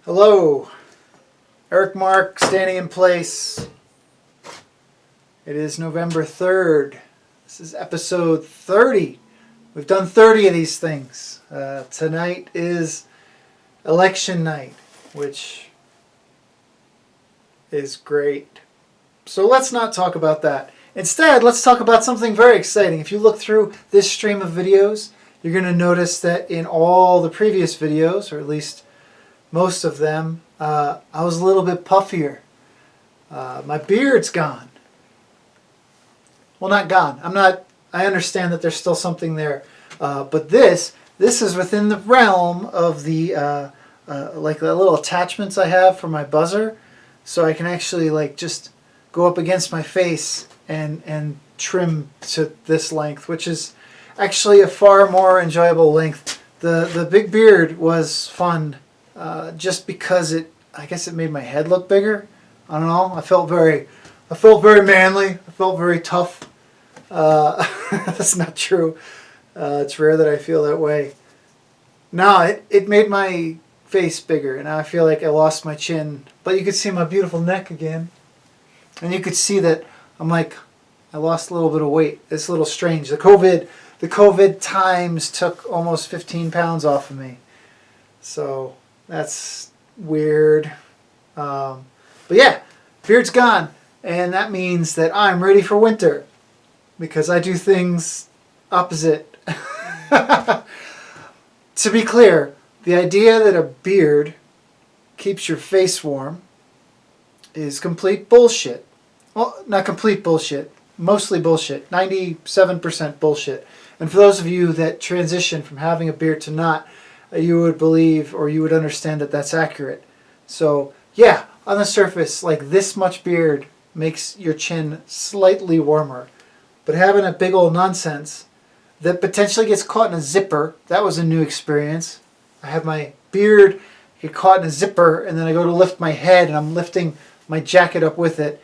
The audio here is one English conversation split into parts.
Hello, Eric Marc standing in place. It is November 3rd. This is episode 30. We've done 30 of these things. Tonight is election night, which is great. So let's not talk about that. Instead, let's talk about something very exciting. If you look through this stream of videos, you're going to notice that in all the previous videos, or at least most of them, I was a little bit puffier. My beard's gone. Well, not gone. I understand that there's still something there. But this is within the realm of the like the little attachments I have for my buzzer. So I can actually like just go up against my face and trim to this length, which is actually a far more enjoyable length. The big beard was fun. Just because I guess it made my head look bigger. I don't know. I felt very manly. I felt very tough. That's not true. It's rare that I feel that way. No, it made my face bigger, and I feel like I lost my chin. But you could see my beautiful neck again, and you could see that I lost a little bit of weight. It's a little strange. The COVID times took almost 15 pounds off of me. So that's weird. But yeah, beard's gone. And that means that I'm ready for winter. Because I do things opposite. To be clear, the idea that a beard keeps your face warm is complete bullshit. Well, not complete bullshit. Mostly bullshit. 97% bullshit. And for those of you that transition from having a beard to not, you would believe or you would understand that that's accurate. So yeah, on the surface, like this much beard makes your chin slightly warmer. But having a big old nonsense that potentially gets caught in a zipper, that was a new experience. I have my beard get caught in a zipper, and then I go to lift my head and I'm lifting my jacket up with it,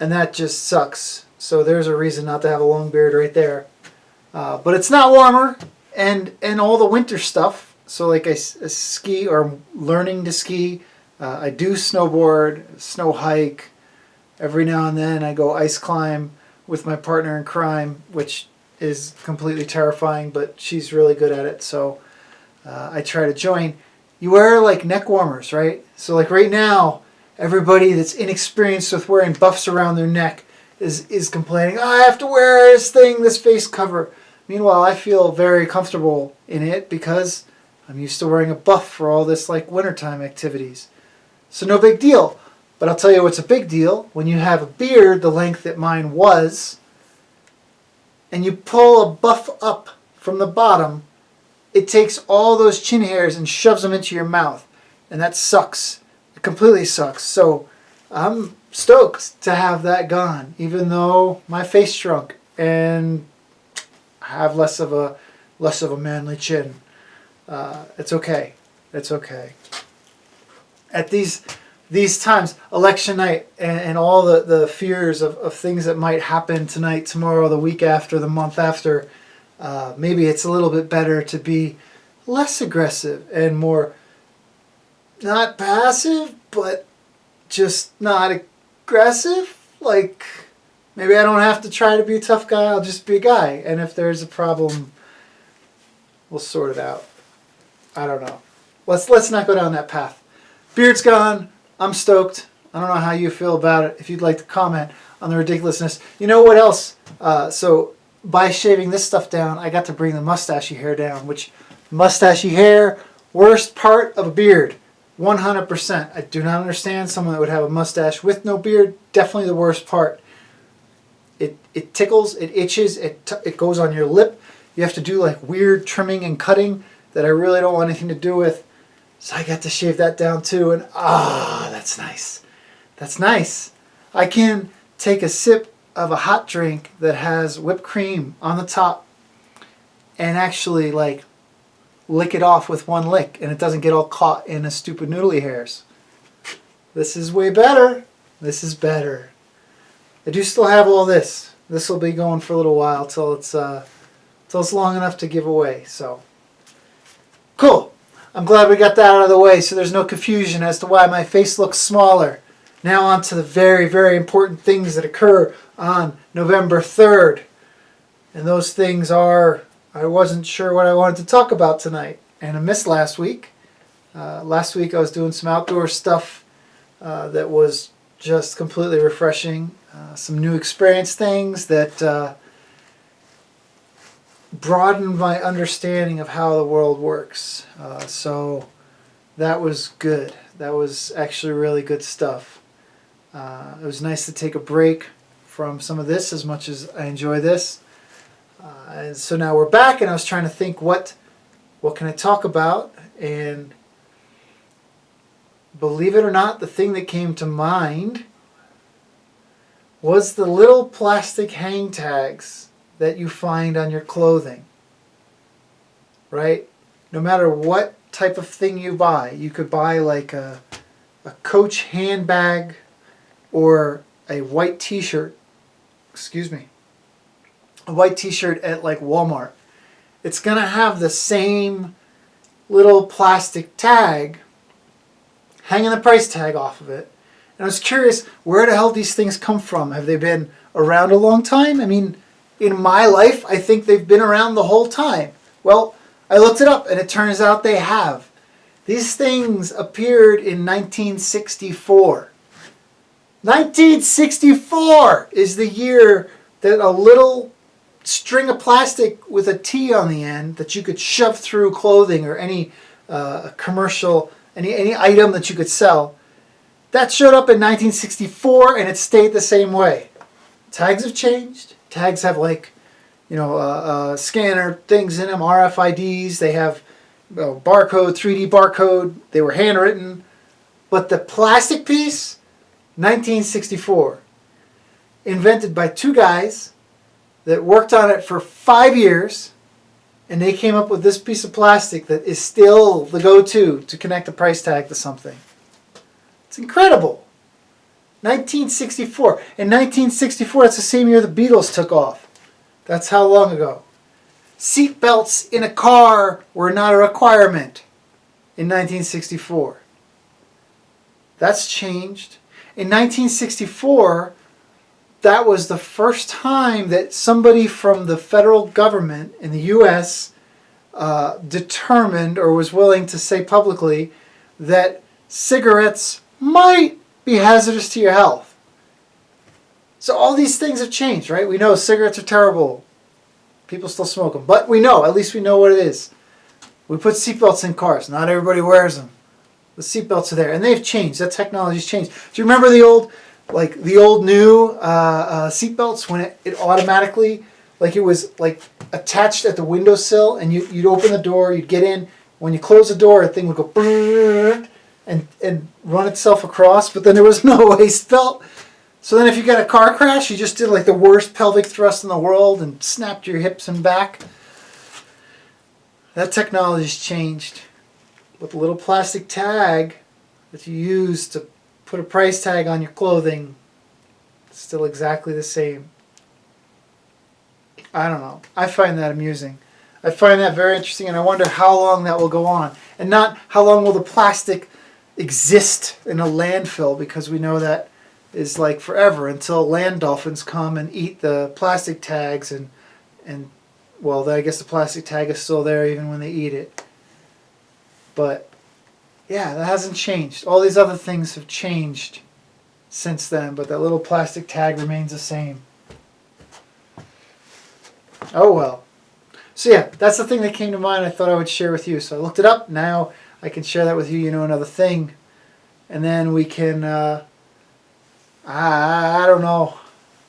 and that just sucks. So there's a reason not to have a long beard right there. But it's not warmer. And all the winter stuff, so like I ski or I'm learning to ski, I do snowboard, snow hike, every now and then I go ice climb with my partner in crime, which is completely terrifying, but she's really good at it, so I try to join. You wear like neck warmers, right? So like right now, everybody that's inexperienced with wearing buffs around their neck is complaining, oh, I have to wear this face cover. Meanwhile, I feel very comfortable in it because I'm used to wearing a buff for all this like wintertime activities. So no big deal. But I'll tell you what's a big deal. When you have a beard the length that mine was, and you pull a buff up from the bottom, it takes all those chin hairs and shoves them into your mouth. And that sucks. It completely sucks. So I'm stoked to have that gone, even though my face shrunk and have less of a manly chin. It's okay. It's okay. At these times, election night, and all the fears of things that might happen tonight, tomorrow, the week after, the month after, maybe it's a little bit better to be less aggressive and more not passive, but just not aggressive. Like, maybe I don't have to try to be a tough guy, I'll just be a guy. And if there's a problem, we'll sort it out. I don't know. Let's not go down that path. Beard's gone. I'm stoked. I don't know how you feel about it. If you'd like to comment on the ridiculousness. You know what else? So by shaving this stuff down, I got to bring the mustachy hair down, which mustachy hair, worst part of a beard. 100%. I do not understand someone that would have a mustache with no beard. Definitely the worst part. It tickles, it itches, it goes on your lip. You have to do like weird trimming and cutting that I really don't want anything to do with. So I got to shave that down too, and that's nice. That's nice. I can take a sip of a hot drink that has whipped cream on the top and actually like lick it off with one lick, and it doesn't get all caught in the stupid noodly hairs. This is way better. This is better. I do still have all this. This will be going for a little while till it's long enough to give away. So cool. I'm glad we got that out of the way so there's no confusion as to why my face looks smaller. Now on to the very, very important things that occur on November 3rd. And those things are, I wasn't sure what I wanted to talk about tonight. And I missed last week. Last week I was doing some outdoor stuff that was just completely refreshing. Some new experience things that broadened my understanding of how the world works. So that was good. That was actually really good stuff. It was nice to take a break from some of this as much as I enjoy this. And so now we're back, and I was trying to think what can I talk about, and believe it or not, the thing that came to mind was the little plastic hang tags that you find on your clothing. Right? No matter what type of thing you buy, you could buy like a Coach handbag or a white t-shirt. Excuse me. A white t-shirt at like Walmart. It's going to have the same little plastic tag, hanging the price tag off of it. And I was curious, where the hell these things come from? Have they been around a long time? I mean, in my life, I think they've been around the whole time. Well, I looked it up, and it turns out they have. These things appeared in 1964. 1964 is the year that a little string of plastic with a T on the end that you could shove through clothing or any commercial, any item that you could sell. That showed up in 1964, and it stayed the same way. Tags have changed. Tags have like, scanner things in them, RFIDs. They have barcode, 3D barcode. They were handwritten. But the plastic piece, 1964. Invented by two guys that worked on it for 5 years, and they came up with this piece of plastic that is still the go-to to connect a price tag to something. It's incredible. 1964. In 1964, that's the same year the Beatles took off. That's how long ago. Seat belts in a car were not a requirement in 1964. That's changed. In 1964, that was the first time that somebody from the federal government in the U.S. Determined or was willing to say publicly that cigarettes might be hazardous to your health. So all these things have changed, right? We know cigarettes are terrible. People still smoke them. But we know, at least we know what it is. We put seatbelts in cars. Not everybody wears them. The seatbelts are there. And they've changed. That technology's changed. Do you remember the old new seatbelts when it automatically, like it was like attached at the windowsill, and you'd open the door, you'd get in. When you close the door, the thing would go and run itself across, but then there was no waist belt. So then if you got a car crash, you just did like the worst pelvic thrust in the world and snapped your hips and back. That technology's changed. But the little plastic tag that you use to put a price tag on your clothing, it's still exactly the same. I don't know. I find that amusing. I find that very interesting, and I wonder how long that will go on. And not how long will the plastic exist in a landfill, because we know that is like forever until land dolphins come and eat the plastic tags, and well, I guess the plastic tag is still there even when they eat it. But yeah, that hasn't changed. All these other things have changed since then, but that little plastic tag remains the same. Oh well. So yeah, that's the thing that came to mind I thought I would share with you. So I looked it up. Now I can share that with you, another thing. And then we can, I don't know,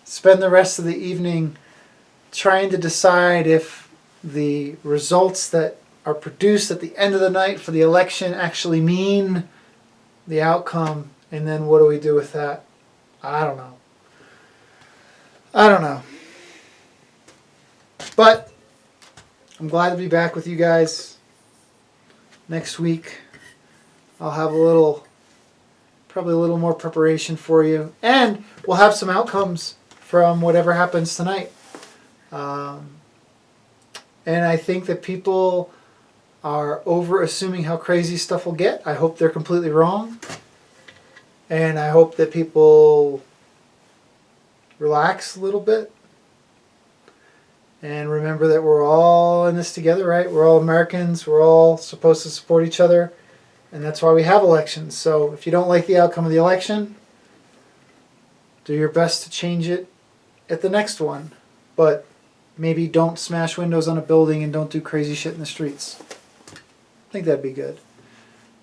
spend the rest of the evening trying to decide if the results that are produced at the end of the night for the election actually mean the outcome. And then what do we do with that? I don't know. But I'm glad to be back with you guys. Next week I'll have probably a little more preparation for you, and we'll have some outcomes from whatever happens tonight. And I think that people are over assuming how crazy stuff will get. I hope they're completely wrong. And I hope that people relax a little bit. And remember that we're all in this together, right? We're all Americans. We're all supposed to support each other. And that's why we have elections. So if you don't like the outcome of the election, do your best to change it at the next one. But maybe don't smash windows on a building and don't do crazy shit in the streets. I think that'd be good.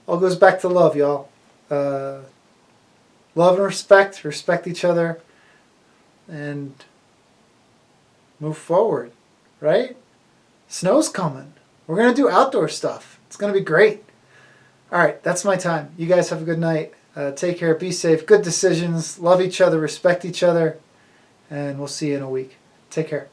All goes back to love, y'all. Love and respect. Respect each other. And move forward, right? Snow's coming. We're going to do outdoor stuff. It's going to be great. All right, that's my time. You guys have a good night. Take care. Be safe. Good decisions. Love each other. Respect each other. And we'll see you in a week. Take care.